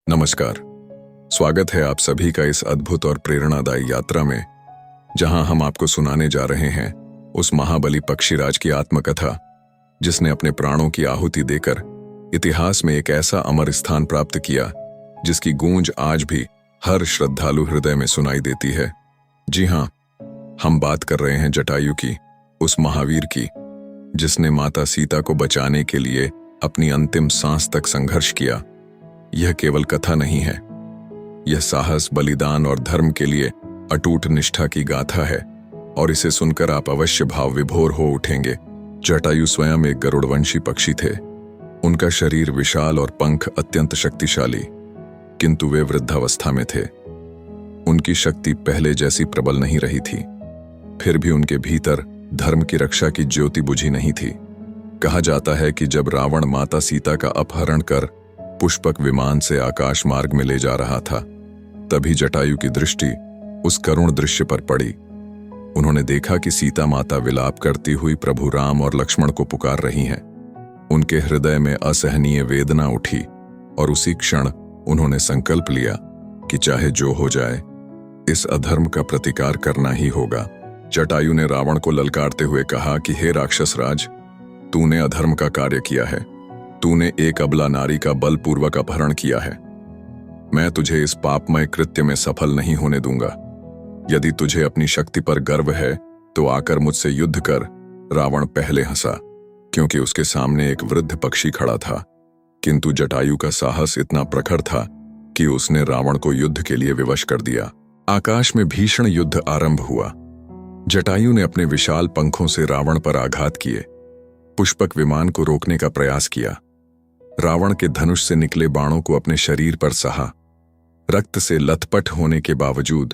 नमस्कार। स्वागत है आप सभी का इस अद्भुत और प्रेरणादायी यात्रा में, जहां हम आपको सुनाने जा रहे हैं उस महाबली पक्षीराज की आत्मकथा जिसने अपने प्राणों की आहुति देकर इतिहास में एक ऐसा अमर स्थान प्राप्त किया जिसकी गूंज आज भी हर श्रद्धालु हृदय में सुनाई देती है। जी हां, हम बात कर रहे हैं जटायु की, उस महावीर की जिसने माता सीता को बचाने के लिए अपनी अंतिम सांस तक संघर्ष किया। यह केवल कथा नहीं है, यह साहस, बलिदान और धर्म के लिए अटूट निष्ठा की गाथा है और इसे सुनकर आप अवश्य भाव विभोर हो उठेंगे। जटायु स्वयं एक गरुड़वंशी पक्षी थे। उनका शरीर विशाल और पंख अत्यंत शक्तिशाली, किंतु वे वृद्धावस्था में थे। उनकी शक्ति पहले जैसी प्रबल नहीं रही थी। फिर भी उनके भीतर धर्म की रक्षा की ज्योति बुझी नहीं थी। कहा जाता है कि जब रावण माता सीता का अपहरण कर पुष्पक विमान से आकाश मार्ग में ले जा रहा था, तभी जटायु की दृष्टि उस करुण दृश्य पर पड़ी। उन्होंने देखा कि सीता माता विलाप करती हुई प्रभु राम और लक्ष्मण को पुकार रही हैं। उनके हृदय में असहनीय वेदना उठी और उसी क्षण उन्होंने संकल्प लिया कि चाहे जो हो जाए, इस अधर्म का प्रतिकार करना ही होगा। जटायु ने रावण को ललकारते हुए कहा कि हे राक्षस राज, तूने अधर्म का कार्य किया है। तूने एक अबला नारी का बलपूर्वक अपहरण किया है। मैं तुझे इस पापमय कृत्य में सफल नहीं होने दूंगा। यदि तुझे अपनी शक्ति पर गर्व है तो आकर मुझसे युद्ध कर। रावण पहले हंसा, क्योंकि उसके सामने एक वृद्ध पक्षी खड़ा था। किंतु जटायु का साहस इतना प्रखर था कि उसने रावण को युद्ध के लिए विवश कर दिया। आकाश में भीषण युद्ध आरंभ हुआ। जटायु ने अपने विशाल पंखों से रावण पर आघात किए, पुष्पक विमान को रोकने का प्रयास किया। रावण के धनुष से निकले बाणों को अपने शरीर पर सहा। रक्त से लथपथ होने के बावजूद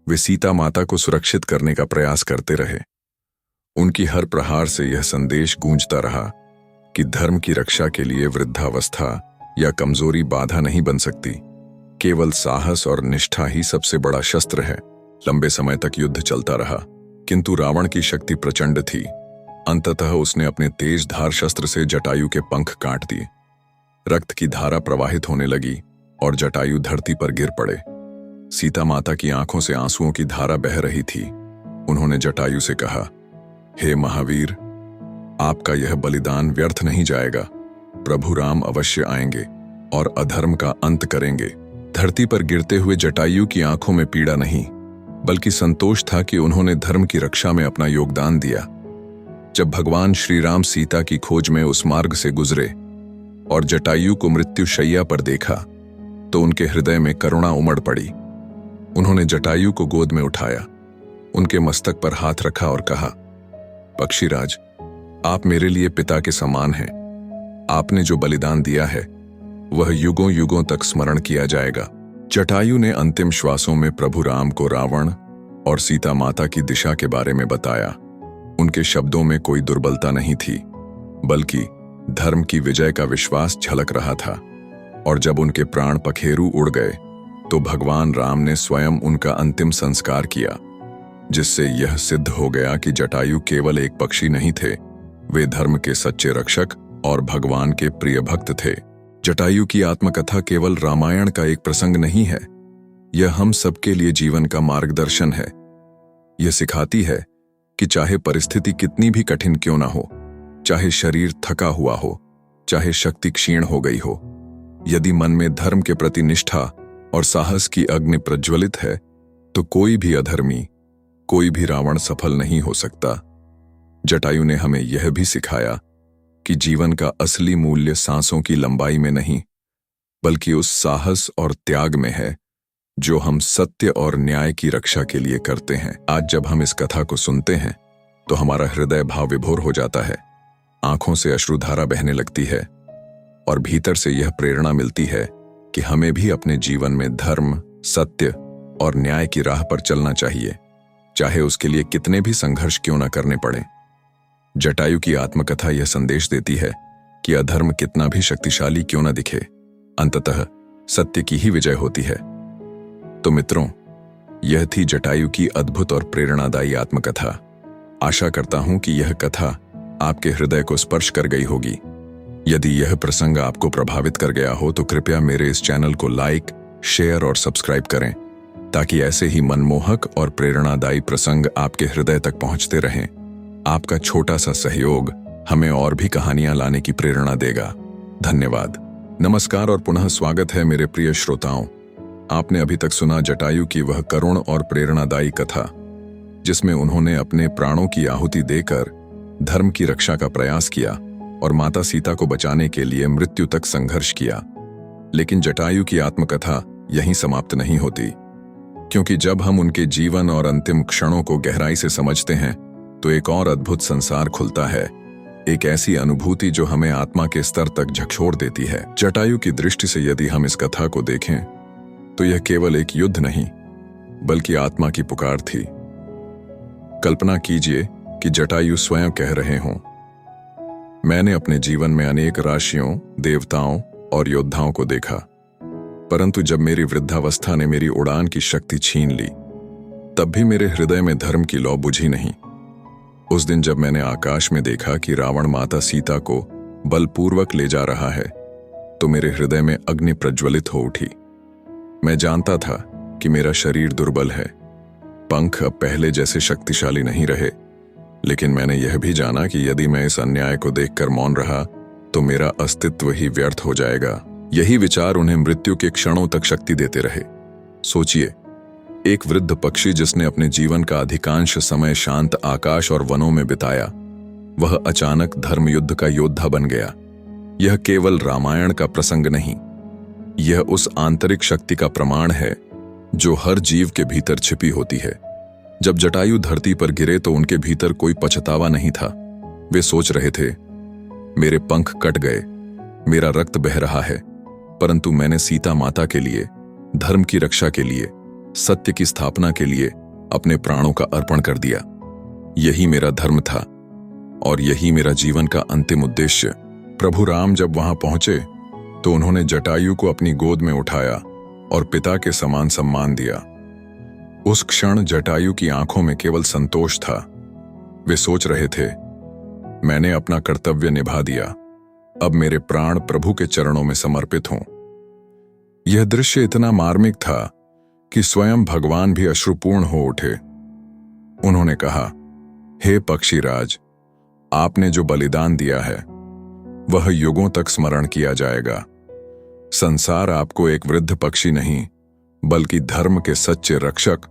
वे सीता माता को सुरक्षित करने का प्रयास करते रहे। उनकी हर प्रहार से यह संदेश गूंजता रहा कि धर्म की रक्षा के लिए वृद्धावस्था या कमजोरी बाधा नहीं बन सकती। केवल साहस और निष्ठा ही सबसे बड़ा शस्त्र है। लंबे समय तक युद्ध चलता रहा, किंतु रावण की शक्ति प्रचंड थी। अंततः उसने अपने तेज धार शस्त्र से जटायु के पंख काट दिए। रक्त की धारा प्रवाहित होने लगी और जटायु धरती पर गिर पड़े। सीता माता की आंखों से आंसुओं की धारा बह रही थी। उन्होंने जटायु से कहा, हे महावीर, आपका यह बलिदान व्यर्थ नहीं जाएगा। प्रभु राम अवश्य आएंगे और अधर्म का अंत करेंगे। धरती पर गिरते हुए जटायु की आंखों में पीड़ा नहीं, बल्कि संतोष था कि उन्होंने धर्म की रक्षा में अपना योगदान दिया। जब भगवान श्री राम सीता की खोज में उस मार्ग से गुजरे और जटायु को मृत्यु शैया पर देखा तो उनके हृदय में करुणा उमड़ पड़ी। उन्होंने जटायु को गोद में उठाया, उनके मस्तक पर हाथ रखा और कहा, पक्षीराज, आप मेरे लिए पिता के समान हैं। आपने जो बलिदान दिया है वह युगों युगों तक स्मरण किया जाएगा। जटायु ने अंतिम श्वासों में प्रभु राम को रावण और सीता माता की दिशा के बारे में बताया। उनके शब्दों में कोई दुर्बलता नहीं थी, बल्कि धर्म की विजय का विश्वास झलक रहा था। और जब उनके प्राण पखेरु उड़ गए तो भगवान राम ने स्वयं उनका अंतिम संस्कार किया, जिससे यह सिद्ध हो गया कि जटायु केवल एक पक्षी नहीं थे, वे धर्म के सच्चे रक्षक और भगवान के प्रिय भक्त थे। जटायु की आत्मकथा केवल रामायण का एक प्रसंग नहीं है, यह हम सबके लिए जीवन का मार्गदर्शन है। यह सिखाती है कि चाहे परिस्थिति कितनी भी कठिन क्यों ना हो, चाहे शरीर थका हुआ हो, चाहे शक्ति क्षीण हो गई हो, यदि मन में धर्म के प्रति निष्ठा और साहस की अग्नि प्रज्वलित है तो कोई भी अधर्मी, कोई भी रावण सफल नहीं हो सकता। जटायु ने हमें यह भी सिखाया कि जीवन का असली मूल्य सांसों की लंबाई में नहीं, बल्कि उस साहस और त्याग में है जो हम सत्य और न्याय की रक्षा के लिए करते हैं। आज जब हम इस कथा को सुनते हैं तो हमारा हृदय भाव विभोर हो जाता है, आंखों से अश्रुधारा बहने लगती है और भीतर से यह प्रेरणा मिलती है कि हमें भी अपने जीवन में धर्म, सत्य और न्याय की राह पर चलना चाहिए, चाहे उसके लिए कितने भी संघर्ष क्यों न करने पड़े। जटायु की आत्मकथा यह संदेश देती है कि अधर्म कितना भी शक्तिशाली क्यों न दिखे, अंततः सत्य की ही विजय होती है। तो मित्रों, यह थी जटायु की अद्भुत और प्रेरणादायी आत्मकथा। आशा करता हूं कि यह कथा आपके हृदय को स्पर्श कर गई होगी। यदि यह प्रसंग आपको प्रभावित कर गया हो तो कृपया मेरे इस चैनल को लाइक, शेयर और सब्सक्राइब करें ताकि ऐसे ही मनमोहक और प्रेरणादायी प्रसंग आपके हृदय तक पहुंचते रहें। आपका छोटा सा सहयोग हमें और भी कहानियां लाने की प्रेरणा देगा। धन्यवाद। नमस्कार और पुनः स्वागत है मेरे प्रिय श्रोताओं। आपने अभी तक सुना जटायु की वह करुण और प्रेरणादायी कथा, जिसमें उन्होंने अपने प्राणों की आहुति देकर धर्म की रक्षा का प्रयास किया और माता सीता को बचाने के लिए मृत्यु तक संघर्ष किया। लेकिन जटायु की आत्मकथा यहीं समाप्त नहीं होती, क्योंकि जब हम उनके जीवन और अंतिम क्षणों को गहराई से समझते हैं तो एक और अद्भुत संसार खुलता है, एक ऐसी अनुभूति जो हमें आत्मा के स्तर तक झकझोर देती है। जटायु की दृष्टि से यदि हम इस कथा को देखें तो यह केवल एक युद्ध नहीं बल्कि आत्मा की पुकार थी। कल्पना कीजिए कि जटायु स्वयं कह रहे हों, मैंने अपने जीवन में अनेक राशियों, देवताओं और योद्धाओं को देखा, परंतु जब मेरी वृद्धावस्था ने मेरी उड़ान की शक्ति छीन ली, तब भी मेरे हृदय में धर्म की लौ बुझी नहीं। उस दिन जब मैंने आकाश में देखा कि रावण माता सीता को बलपूर्वक ले जा रहा है, तो मेरे हृदय में अग्नि प्रज्वलित हो उठी। मैं जानता था कि मेरा शरीर दुर्बल है, पंख अब पहले जैसे शक्तिशाली नहीं रहे, लेकिन मैंने यह भी जाना कि यदि मैं इस अन्याय को देखकर मौन रहा तो मेरा अस्तित्व ही व्यर्थ हो जाएगा। यही विचार उन्हें मृत्यु के क्षणों तक शक्ति देते रहे। सोचिए, एक वृद्ध पक्षी जिसने अपने जीवन का अधिकांश समय शांत आकाश और वनों में बिताया, वह अचानक धर्मयुद्ध का योद्धा बन गया। यह केवल रामायण का प्रसंग नहीं, यह उस आंतरिक शक्ति का प्रमाण है जो हर जीव के भीतर छिपी होती है। जब जटायु धरती पर गिरे तो उनके भीतर कोई पछतावा नहीं था। वे सोच रहे थे, मेरे पंख कट गए, मेरा रक्त बह रहा है, परंतु मैंने सीता माता के लिए, धर्म की रक्षा के लिए, सत्य की स्थापना के लिए अपने प्राणों का अर्पण कर दिया। यही मेरा धर्म था और यही मेरा जीवन का अंतिम उद्देश्य। प्रभु राम जब वहां पहुंचे तो उन्होंने जटायु को अपनी गोद में उठाया और पिता के समान सम्मान दिया। उस क्षण जटायु की आंखों में केवल संतोष था। वे सोच रहे थे, मैंने अपना कर्तव्य निभा दिया, अब मेरे प्राण प्रभु के चरणों में समर्पित हों। यह दृश्य इतना मार्मिक था कि स्वयं भगवान भी अश्रुपूर्ण हो उठे। उन्होंने कहा, हे पक्षीराज, आपने जो बलिदान दिया है वह युगों तक स्मरण किया जाएगा। संसार आपको एक वृद्ध पक्षी नहीं बल्कि धर्म के सच्चे रक्षक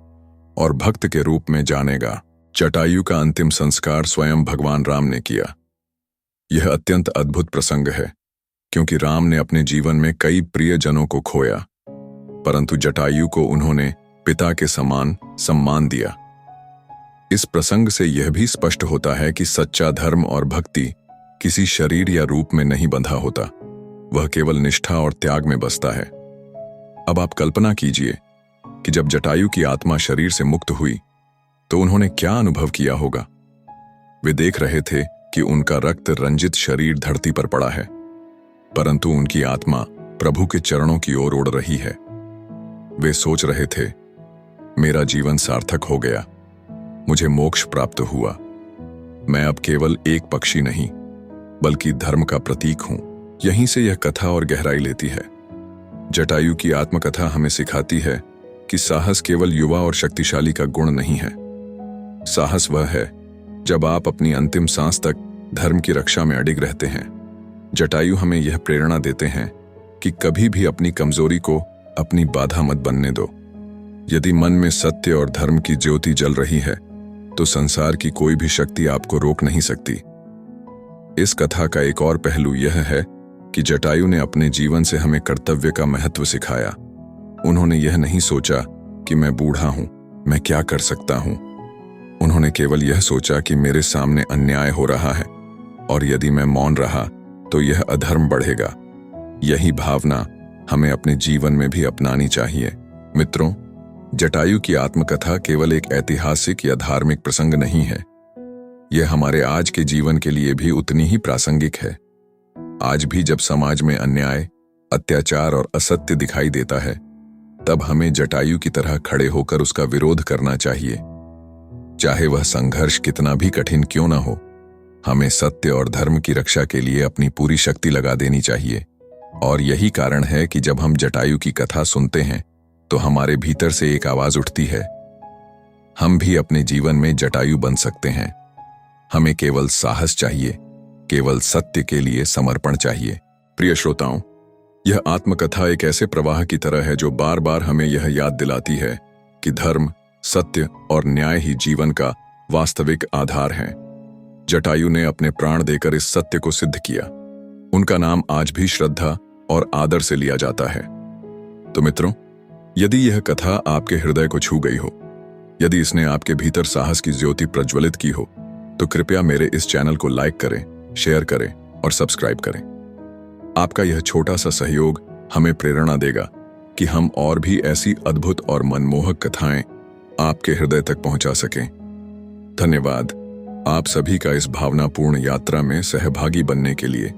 और भक्त के रूप में जानेगा। जटायु का अंतिम संस्कार स्वयं भगवान राम ने किया। यह अत्यंत अद्भुत प्रसंग है, क्योंकि राम ने अपने जीवन में कई प्रियजनों को खोया, परंतु जटायु को उन्होंने पिता के समान सम्मान दिया। इस प्रसंग से यह भी स्पष्ट होता है कि सच्चा धर्म और भक्ति किसी शरीर या रूप में नहीं बंधा होता, वह केवल निष्ठा और त्याग में बसता है। अब आप कल्पना कीजिए कि जब जटायु की आत्मा शरीर से मुक्त हुई तो उन्होंने क्या अनुभव किया होगा। वे देख रहे थे कि उनका रक्त रंजित शरीर धरती पर पड़ा है, परंतु उनकी आत्मा प्रभु के चरणों की ओर उड़ रही है। वे सोच रहे थे, मेरा जीवन सार्थक हो गया, मुझे मोक्ष प्राप्त हुआ। मैं अब केवल एक पक्षी नहीं बल्कि धर्म का प्रतीक हूं। यहीं से यह कथा और गहराई लेती है। जटायु की आत्मकथा हमें सिखाती है कि साहस केवल युवा और शक्तिशाली का गुण नहीं है। साहस वह है जब आप अपनी अंतिम सांस तक धर्म की रक्षा में अडिग रहते हैं। जटायु हमें यह प्रेरणा देते हैं कि कभी भी अपनी कमजोरी को अपनी बाधा मत बनने दो। यदि मन में सत्य और धर्म की ज्योति जल रही है तो संसार की कोई भी शक्ति आपको रोक नहीं सकती। इस कथा का एक और पहलू यह है कि जटायु ने अपने जीवन से हमें कर्तव्य का महत्व सिखाया। उन्होंने यह नहीं सोचा कि मैं बूढ़ा हूं, मैं क्या कर सकता हूं। उन्होंने केवल यह सोचा कि मेरे सामने अन्याय हो रहा है और यदि मैं मौन रहा तो यह अधर्म बढ़ेगा। यही भावना हमें अपने जीवन में भी अपनानी चाहिए। मित्रों, जटायु की आत्मकथा केवल एक ऐतिहासिक या धार्मिक प्रसंग नहीं है, यह हमारे आज के जीवन के लिए भी उतनी ही प्रासंगिक है। आज भी जब समाज में अन्याय, अत्याचार और असत्य दिखाई देता है, तब हमें जटायु की तरह खड़े होकर उसका विरोध करना चाहिए। चाहे वह संघर्ष कितना भी कठिन क्यों न हो, हमें सत्य और धर्म की रक्षा के लिए अपनी पूरी शक्ति लगा देनी चाहिए। और यही कारण है कि जब हम जटायु की कथा सुनते हैं तो हमारे भीतर से एक आवाज उठती है, हम भी अपने जीवन में जटायु बन सकते हैं। हमें केवल साहस चाहिए, केवल सत्य के लिए समर्पण चाहिए। प्रिय श्रोताओं, यह आत्मकथा एक ऐसे प्रवाह की तरह है जो बार बार हमें यह याद दिलाती है कि धर्म, सत्य और न्याय ही जीवन का वास्तविक आधार है। जटायु ने अपने प्राण देकर इस सत्य को सिद्ध किया। उनका नाम आज भी श्रद्धा और आदर से लिया जाता है। तो मित्रों, यदि यह कथा आपके हृदय को छू गई हो, यदि इसने आपके भीतर साहस की ज्योति प्रज्वलित की हो, तो कृपया मेरे इस चैनल को लाइक करें, शेयर करें और सब्सक्राइब करें। आपका यह छोटा सा सहयोग हमें प्रेरणा देगा कि हम और भी ऐसी अद्भुत और मनमोहक कथाएं आपके हृदय तक पहुंचा सकें। धन्यवाद आप सभी का इस भावनापूर्ण यात्रा में सहभागी बनने के लिए।